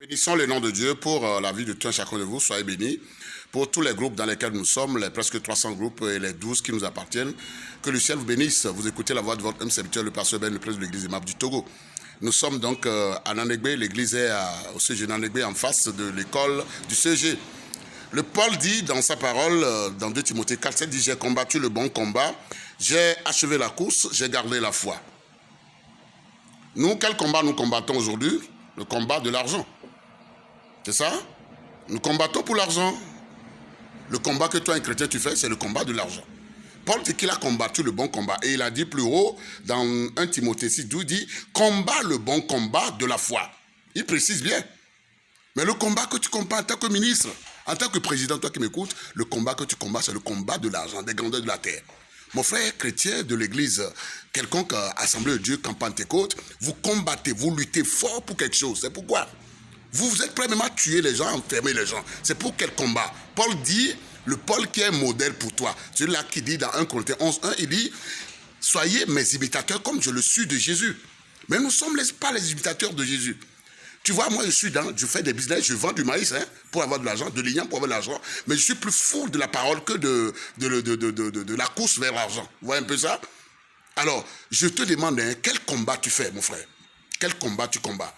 Bénissons le nom de Dieu pour la vie de tout un chacun de vous. Soyez bénis. Pour tous les groupes dans lesquels nous sommes, les presque 300 groupes et les 12 qui nous appartiennent, que le ciel vous bénisse. Vous écoutez la voix de votre homme serviteur, le pasteur Ben, le président de l'église des Maps du Togo. Nous sommes donc à Nanegbe, l'église est au CG Nanegbe, en face de l'école du CG. Le Paul dit dans sa parole, dans 2 Timothée 4, 7, dit « J'ai combattu le bon combat, j'ai achevé la course, j'ai gardé la foi. » Nous, quel combat nous combattons aujourd'hui? Le combat de l'argent. C'est ça? Nous combattons pour l'argent. Le combat que toi, un chrétien, tu fais, c'est le combat de l'argent. Paul dit qu'il a combattu le bon combat. Et il a dit plus haut, dans 1 Timothée 6, 12, il dit « Combat le bon combat de la foi. » Il précise bien. Mais le combat que tu combats en tant que ministre, en tant que président, toi qui m'écoutes, le combat que tu combats, c'est le combat de l'argent, des grandeurs de la terre. Mon frère chrétien de l'église, quelconque assemblée de Dieu, camp Pentecôte, vous combattez, vous luttez fort pour quelque chose. C'est pourquoi vous êtes prêts même à tuer les gens, à enfermer les gens. C'est pour quel combat? Paul dit, le Paul qui est un modèle pour toi. Celui-là qui dit dans 1 Corinthiens 11, 1, il dit, soyez mes imitateurs comme je le suis de Jésus. Mais nous ne sommes pas les imitateurs de Jésus. Tu vois, moi, je fais des business, je vends du maïs pour avoir de l'argent, de l'igname pour avoir de l'argent, mais je suis plus fou de la parole que de la course vers l'argent. Vous voyez un peu ça? Alors, je te demande, quel combat tu fais, mon frère? Quel combat tu combats?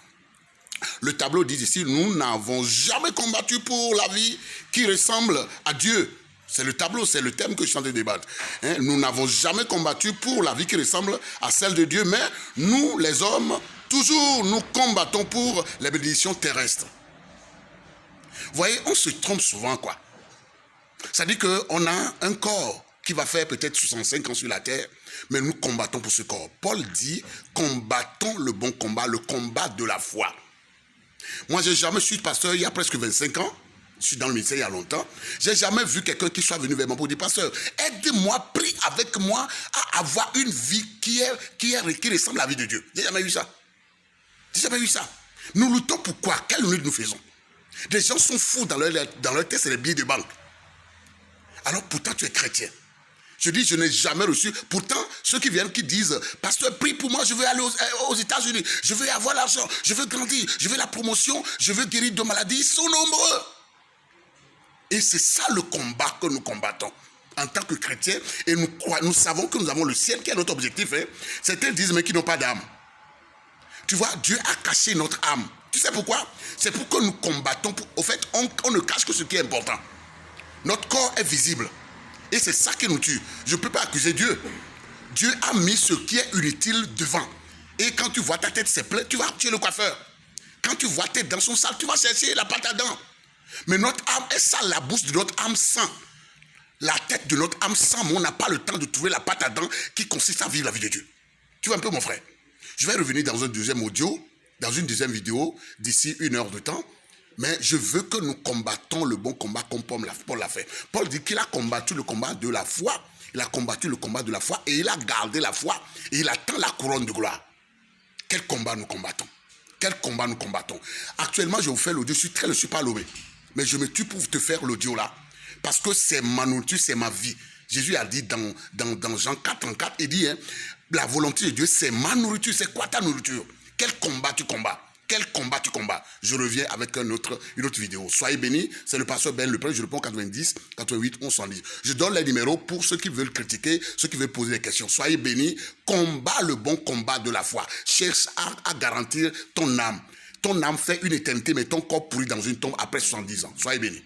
Le tableau dit ici, nous n'avons jamais combattu pour la vie qui ressemble à Dieu. C'est le tableau, c'est le thème que je suis en train de débattre. Nous n'avons jamais combattu pour la vie qui ressemble à celle de Dieu, mais nous, les hommes, toujours nous combattons pour les bénédictions terrestres. Vous voyez, on se trompe souvent, quoi. Ça dit qu'on a un corps qui va faire peut-être 65 ans sur la terre, mais nous combattons pour ce corps. Paul dit, combattons le bon combat, le combat de la foi. Moi, je suis pasteur il y a presque 25 ans. Je suis dans le ministère il y a longtemps. Je n'ai jamais vu quelqu'un qui soit venu vers moi pour dire, pasteur, aide-moi, prie avec moi à avoir une vie qui ressemble à la vie de Dieu. Je n'ai jamais vu ça. J'ai jamais vu ça. Nous luttons pour quoi? Quelle lutte nous faisons? Des gens sont fous dans leur tête, c'est les billets de banque. Alors pourtant tu es chrétien. Je dis, je n'ai jamais reçu. Pourtant, ceux qui viennent, qui disent, pasteur, prie pour moi, je veux aller aux États-Unis, je veux avoir l'argent, je veux grandir, je veux la promotion, je veux guérir de maladies, ils sont nombreux. Et c'est ça le combat que nous combattons en tant que chrétiens. Et nous savons que nous avons le ciel qui est notre objectif. Certains disent, mais qui n'ont pas d'âme. Tu vois, Dieu a caché notre âme. Tu sais pourquoi? C'est pour que nous combattons. Au fait, on ne cache que ce qui est important. Notre corps est visible. Et c'est ça qui nous tue. Je ne peux pas accuser Dieu. Dieu a mis ce qui est inutile devant. Et quand tu vois ta tête c'est plein, tu vas tuer le coiffeur. Quand tu vois tes dents sont sales, tu vas chercher la pâte à dents. Mais notre âme est sale, la bouche de notre âme sent. La tête de notre âme sent, mais on n'a pas le temps de trouver la pâte à dents qui consiste à vivre la vie de Dieu. Tu vois un peu, mon frère? Je vais revenir dans un deuxième audio, dans une deuxième vidéo, d'ici 1 heure de temps. Mais je veux que nous combattons le bon combat comme Paul l'a fait. Paul dit qu'il a combattu le combat de la foi. Il a combattu le combat de la foi et il a gardé la foi et il attend la couronne de gloire. Quel combat nous combattons? Quel combat nous combattons? Actuellement, je vous fais l'audio, je ne suis pas lobé. Mais je me tue pour te faire l'audio là. Parce que c'est ma nourriture, c'est ma vie. Jésus a dit dans Jean 4:34, il dit, la volonté de Dieu, c'est ma nourriture. C'est quoi ta nourriture? Quel combat tu combats? Quel combat tu combats? Je reviens avec une autre vidéo. Soyez bénis. C'est le pasteur Ben, le prêtre. Je réponds 90, 88, 11, 110. Je donne les numéros pour ceux qui veulent critiquer, ceux qui veulent poser des questions. Soyez bénis. Combat le bon combat de la foi. Cherche à garantir ton âme. Ton âme fait une éternité, mais ton corps pourrit dans une tombe après 70 ans. Soyez bénis.